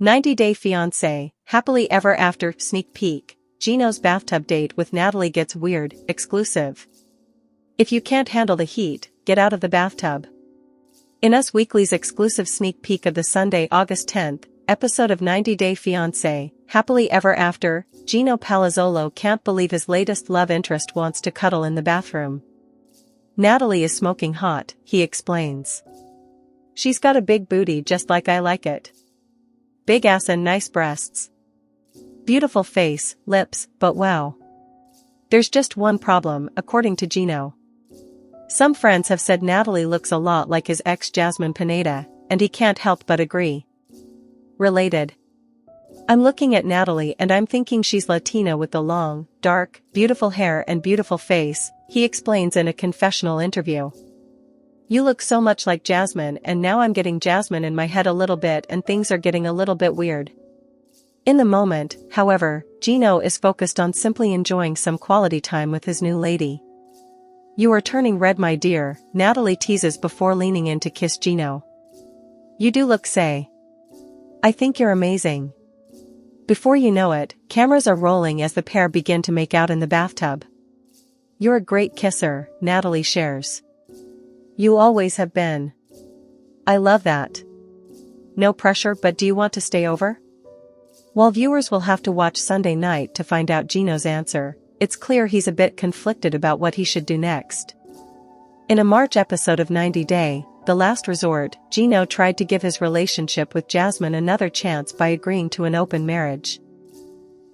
90-Day Fiancé, Happily Ever After sneak peek. Gino's bathtub date with Natalie gets weird, exclusive. If you can't handle the heat, get out of the bathtub. In Us Weekly's exclusive sneak peek of the Sunday, August 10th, episode of 90-Day Fiancé, Happily Ever After, Gino Palazzolo can't believe his latest love interest wants to cuddle in the bathroom. Natalie is smoking hot, he explains. She's got a big booty just like I like it. Big ass and nice breasts. Beautiful face, lips, but wow. There's just one problem, according to Gino. Some friends have said Natalie looks a lot like his ex Jasmine Pineda, and he can't help but agree. Related. I'm looking at Natalie and I'm thinking she's Latina with the long, dark, beautiful hair and beautiful face, he explains in a confessional interview. You look so much like Jasmine and now I'm getting Jasmine in my head a little bit and things are getting a little bit weird. In the moment, however, Gino is focused on simply enjoying some quality time with his new lady. You are turning red, my dear, Natalie teases before leaning in to kiss Gino. You do look say. I think you're amazing. Before you know it, cameras are rolling as the pair begin to make out in the bathtub. You're a great kisser, Natalie shares. You always have been. I love that. No pressure, but do you want to stay over? While viewers will have to watch Sunday night to find out Gino's answer, it's clear he's a bit conflicted about what he should do next. In a March episode of 90 Day, The Last Resort, Gino tried to give his relationship with Jasmine another chance by agreeing to an open marriage.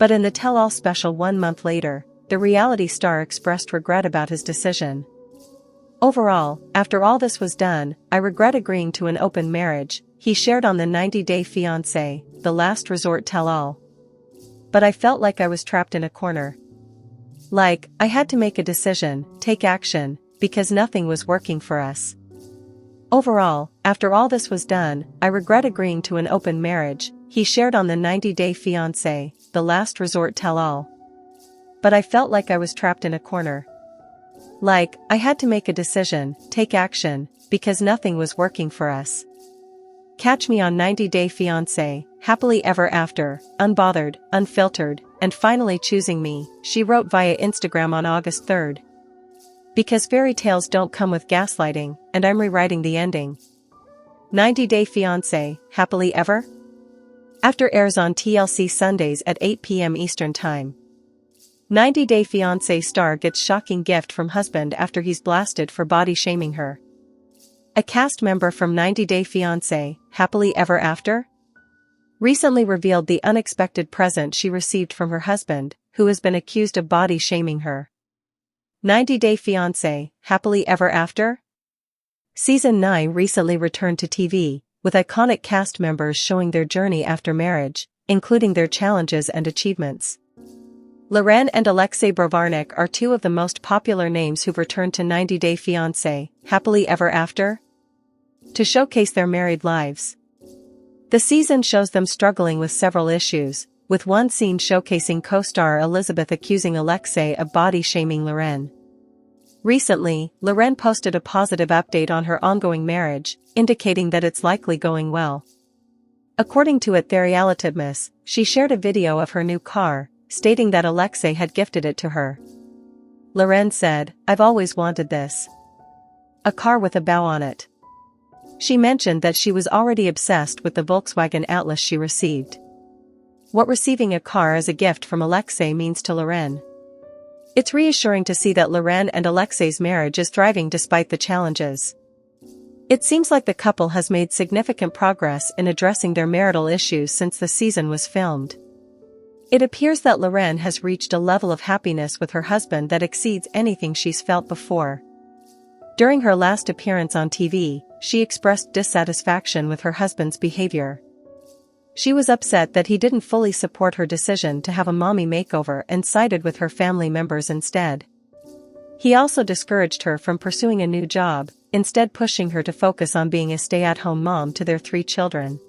But in the tell-all special 1 month later, the reality star expressed regret about his decision. Overall, after all this was done, I regret agreeing to an open marriage, he shared on the 90-Day Fiancé, The Last Resort tell-all. But I felt like I was trapped in a corner. Like, I had to make a decision, take action, because nothing was working for us. Overall, after all this was done, I regret agreeing to an open marriage, he shared on the 90-Day Fiancé, The Last Resort tell-all. But I felt like I was trapped in a corner. Like, I had to make a decision, take action, because nothing was working for us. Catch me on 90-Day Fiancé, Happily Ever After, unbothered, unfiltered, and finally choosing me, she wrote via Instagram on August 3rd. Because fairy tales don't come with gaslighting, and I'm rewriting the ending. 90-Day Fiancé, Happily Ever? After airs on TLC Sundays at 8 p.m. Eastern Time. 90-Day Fiancé star gets shocking gift from husband after he's blasted for body shaming her. A cast member from 90-Day Fiancé, Happily Ever After? Recently revealed the unexpected present she received from her husband, who has been accused of body shaming her. 90-Day Fiancé, Happily Ever After? Season 9 recently returned to TV, with iconic cast members showing their journey after marriage, including their challenges and achievements. Loren and Alexei Brovarnik are two of the most popular names who've returned to 90-Day Fiancé, Happily Ever After, to showcase their married lives. The season shows them struggling with several issues, with one scene showcasing co-star Elizabeth accusing Alexei of body-shaming Loren. Recently, Loren posted a positive update on her ongoing marriage, indicating that it's likely going well. According to Etherealitibus, she shared a video of her new car, stating that Alexei had gifted it to her. Loren said, "I've always wanted this. A car with a bow on it." She mentioned that she was already obsessed with the Volkswagen Atlas she received. What receiving a car as a gift from Alexei means to Loren. It's reassuring to see that Loren and Alexei's marriage is thriving despite the challenges. It seems like the couple has made significant progress in addressing their marital issues since the season was filmed. It appears that Loren has reached a level of happiness with her husband that exceeds anything she's felt before. During her last appearance on TV, she expressed dissatisfaction with her husband's behavior. She was upset that he didn't fully support her decision to have a mommy makeover and sided with her family members instead. He also discouraged her from pursuing a new job, instead pushing her to focus on being a stay-at-home mom to their 3 children.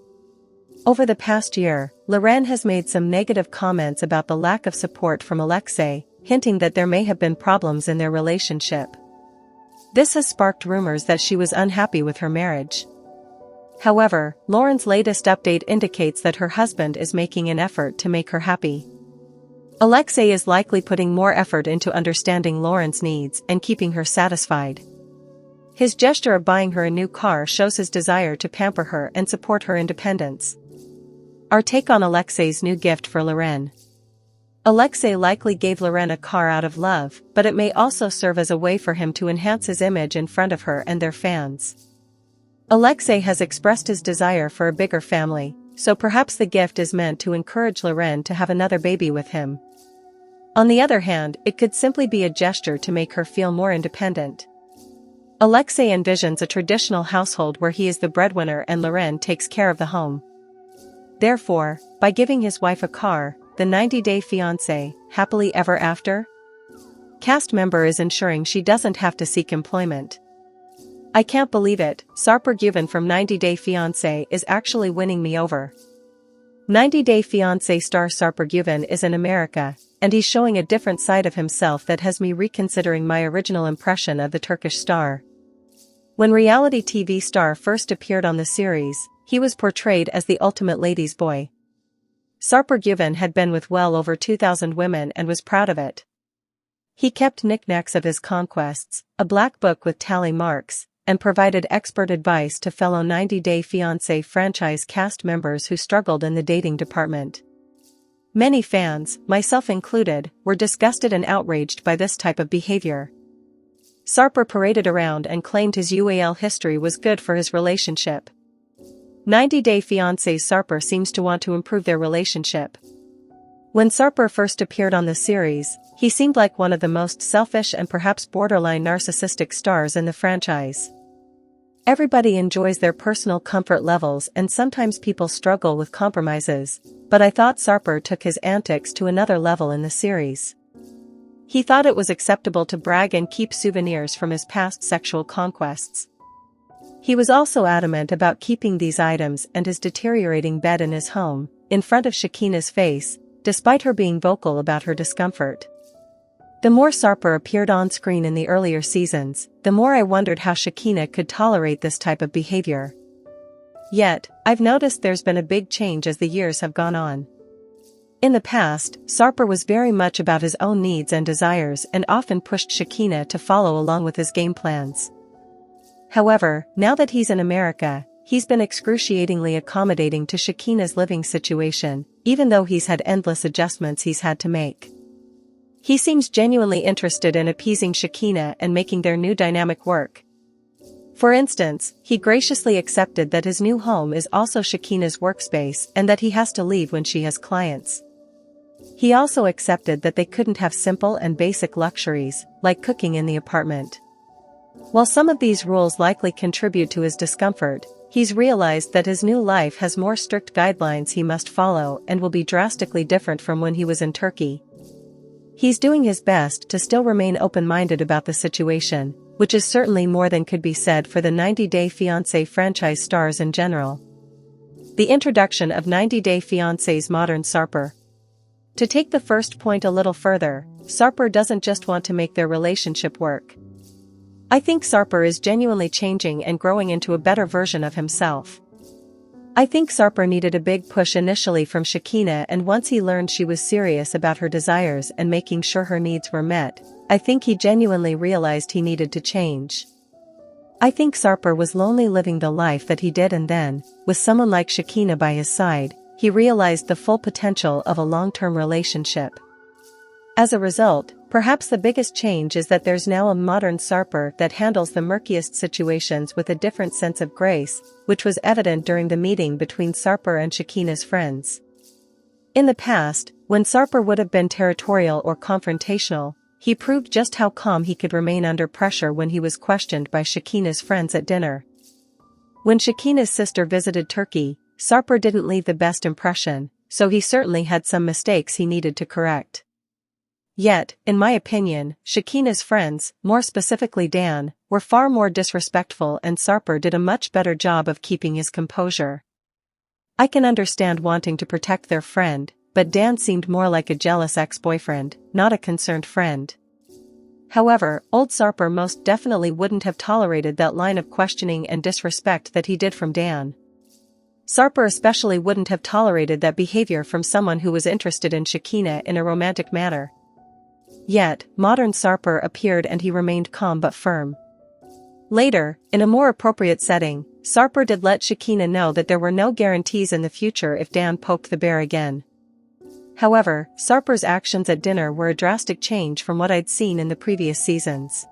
Over the past year, Loren has made some negative comments about the lack of support from Alexei, hinting that there may have been problems in their relationship. This has sparked rumors that she was unhappy with her marriage. However, Lauren's latest update indicates that her husband is making an effort to make her happy. Alexei is likely putting more effort into understanding Lauren's needs and keeping her satisfied. His gesture of buying her a new car shows his desire to pamper her and support her independence. Our take on Alexei's new gift for Lauren. Alexei likely gave Lauren a car out of love, but it may also serve as a way for him to enhance his image in front of her and their fans. Alexei has expressed his desire for a bigger family, so perhaps the gift is meant to encourage Lauren to have another baby with him. On the other hand, it could simply be a gesture to make her feel more independent. Alexei envisions a traditional household where he is the breadwinner and Lauren takes care of the home. Therefore, by giving his wife a car, the 90-day fiancé, happily ever after? Cast member is ensuring she doesn't have to seek employment. I can't believe it, Sarper Guven from 90-Day Fiancé is actually winning me over. 90-Day Fiancé star Sarper Guven is in America, and he's showing a different side of himself that has me reconsidering my original impression of the Turkish star. When reality TV star first appeared on the series, he was portrayed as the ultimate ladies' boy. Sarper Guven had been with well over 2,000 women and was proud of it. He kept knickknacks of his conquests, a black book with tally marks, and provided expert advice to fellow 90-Day Fiancé franchise cast members who struggled in the dating department. Many fans, myself included, were disgusted and outraged by this type of behavior. Sarper paraded around and claimed his UAL history was good for his relationship. 90-Day Fiancé's Sarper seems to want to improve their relationship. When Sarper first appeared on the series, he seemed like one of the most selfish and perhaps borderline narcissistic stars in the franchise. Everybody enjoys their personal comfort levels and sometimes people struggle with compromises, but I thought Sarper took his antics to another level in the series. He thought it was acceptable to brag and keep souvenirs from his past sexual conquests. He was also adamant about keeping these items and his deteriorating bed in his home, in front of Shakina's face, despite her being vocal about her discomfort. The more Sarper appeared on screen in the earlier seasons, the more I wondered how Shakina could tolerate this type of behavior. Yet, I've noticed there's been a big change as the years have gone on. In the past, Sarper was very much about his own needs and desires and often pushed Shakina to follow along with his game plans. However, now that he's in America, he's been excruciatingly accommodating to Shakina's living situation, even though he's had endless adjustments he's had to make. He seems genuinely interested in appeasing Shakina and making their new dynamic work. For instance, he graciously accepted that his new home is also Shakina's workspace and that he has to leave when she has clients. He also accepted that they couldn't have simple and basic luxuries, like cooking in the apartment. While some of these rules likely contribute to his discomfort, he's realized that his new life has more strict guidelines he must follow and will be drastically different from when he was in Turkey. He's doing his best to still remain open-minded about the situation, which is certainly more than could be said for the 90-Day Fiancé franchise stars in general. The introduction of 90-Day Fiancé's modern Sarper. To take the first point a little further, Sarper doesn't just want to make their relationship work. I think Sarper is genuinely changing and growing into a better version of himself. I think Sarper needed a big push initially from Shakina, and once he learned she was serious about her desires and making sure her needs were met, I think he genuinely realized he needed to change. I think Sarper was lonely living the life that he did, and then, with someone like Shakina by his side, he realized the full potential of a long-term relationship. As a result, perhaps the biggest change is that there's now a modern Sarper that handles the murkiest situations with a different sense of grace, which was evident during the meeting between Sarper and Shakina's friends. In the past, when Sarper would have been territorial or confrontational, he proved just how calm he could remain under pressure when he was questioned by Shakina's friends at dinner. When Shakina's sister visited Turkey, Sarper didn't leave the best impression, so he certainly had some mistakes he needed to correct. Yet, in my opinion, Shakina's friends, more specifically Dan, were far more disrespectful, and Sarper did a much better job of keeping his composure. I can understand wanting to protect their friend, but Dan seemed more like a jealous ex-boyfriend, not a concerned friend. However, old Sarper most definitely wouldn't have tolerated that line of questioning and disrespect that he did from Dan. Sarper especially wouldn't have tolerated that behavior from someone who was interested in Shekinah in a romantic manner. Yet, modern Sarper appeared and he remained calm but firm. Later, in a more appropriate setting, Sarper did let Shekinah know that there were no guarantees in the future if Dan poked the bear again. However, Sarper's actions at dinner were a drastic change from what I'd seen in the previous seasons.